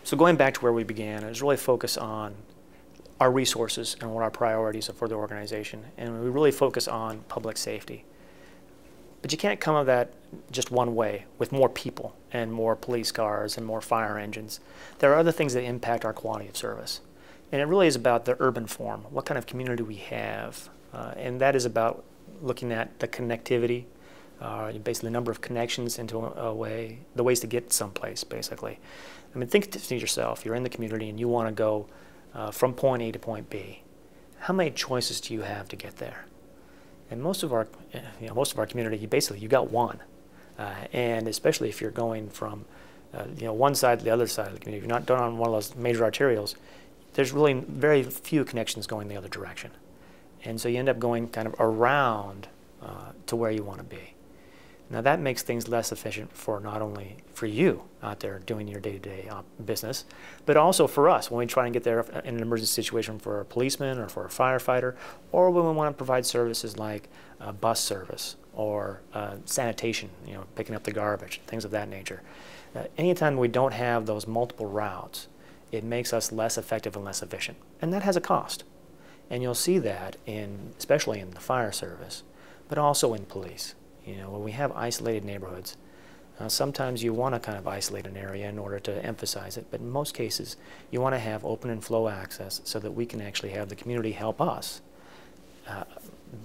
So going back to where we began, is really focus on our resources and what our priorities are for the organization. And we really focus on public safety. But you can't come at that just one way, with more people and more police cars and more fire engines. There are other things that impact our quality of service. And it really is about the urban form, what kind of community we have. And that is about looking at the connectivity, basically the number of connections into a way, the ways to get someplace, basically. I mean, think to yourself, you're in the community and you want to go from point A to point B. How many choices do you have to get there? And most of our community, basically, you got one. And especially if you're going from one side to the other side of the community, if you're not done on one of those major arterials, there's really very few connections going the other direction. And so you end up going kind of around to where you want to be. Now that makes things less efficient for not only for you out there doing your day-to-day business, but also for us when we try and get there in an emergency situation for a policeman or for a firefighter, or when we want to provide services like bus service or sanitation, picking up the garbage, things of that nature. Anytime we don't have those multiple routes, it makes us less effective and less efficient. And that has a cost. And you'll see that especially in the fire service, but also in police. When we have isolated neighborhoods, sometimes you want to kind of isolate an area in order to emphasize it, but in most cases you want to have open and flow access so that we can actually have the community help us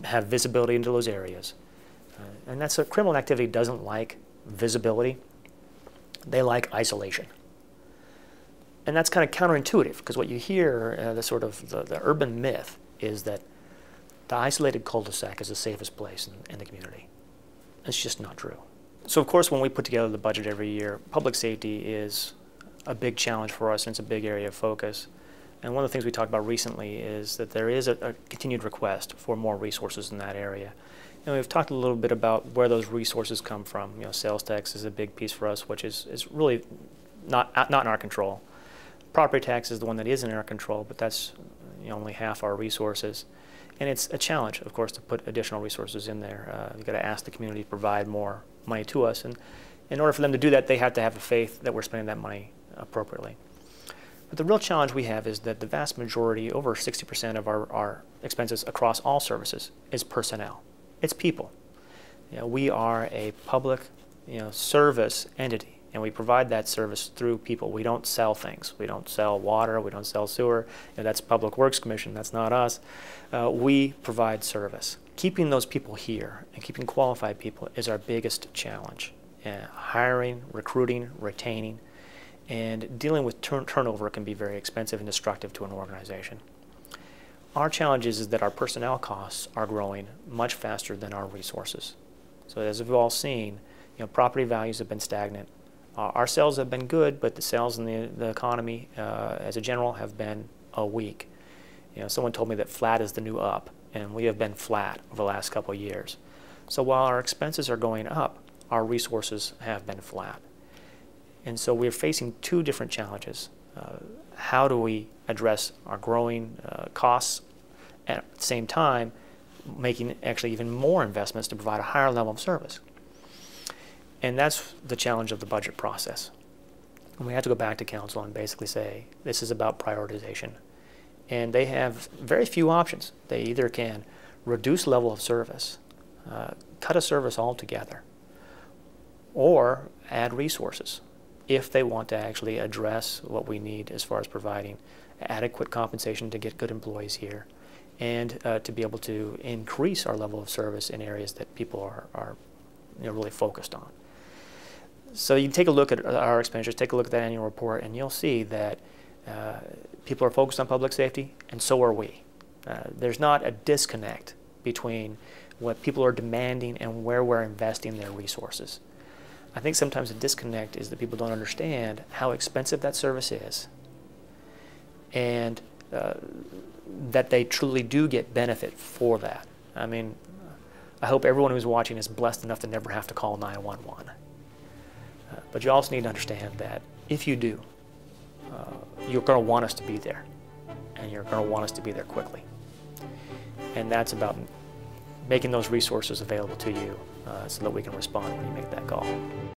have visibility into those areas. And that's a criminal activity doesn't like visibility, they like isolation. And that's kind of counterintuitive, because what you hear, the urban myth is that the isolated cul-de-sac is the safest place in the community. It's just not true. So of course, when we put together the budget every year, public safety is a big challenge for us, and it's a big area of focus. And one of the things we talked about recently is that there is a continued request for more resources in that area. And we've talked a little bit about where those resources come from. Sales tax is a big piece for us, which is really not in our control. Property tax is the one that is in our control, but that's only half our resources. And it's a challenge, of course, to put additional resources in there. You've got to ask the community to provide more money to us. And in order for them to do that, they have to have a faith that we're spending that money appropriately. But the real challenge we have is that the vast majority, over 60% of our expenses across all services, is personnel. It's people. We are a public service entity. And we provide that service through people. We don't sell things. We don't sell water. We don't sell sewer. That's Public Works Commission. That's not us. We provide service. Keeping those people here and keeping qualified people is our biggest challenge. Hiring, recruiting, retaining, and dealing with turnover can be very expensive and destructive to an organization. Our challenge is that our personnel costs are growing much faster than our resources. So as we've all seen, property values have been stagnant. Our sales have been good, but the sales in the economy as a general have been weak. Someone told me that flat is the new up, and we have been flat over the last couple of years. So while our expenses are going up, our resources have been flat. And so we're facing two different challenges. How do we address our growing costs at the same time making actually even more investments to provide a higher level of service? And that's the challenge of the budget process. And we have to go back to council and basically say, this is about prioritization. And they have very few options. They either can reduce level of service, cut a service altogether, or add resources if they want to actually address what we need as far as providing adequate compensation to get good employees here, and to be able to increase our level of service in areas that people are really focused on. So you can take a look at our expenditures, take a look at that annual report, and you'll see that people are focused on public safety, and so are we. There's not a disconnect between what people are demanding and where we're investing their resources. I think sometimes the disconnect is that people don't understand how expensive that service is, and that they truly do get benefit for that. I mean, I hope everyone who's watching is blessed enough to never have to call 911. But you also need to understand that if you do, you're going to want us to be there, and you're going to want us to be there quickly. And that's about making those resources available to you so that we can respond when you make that call.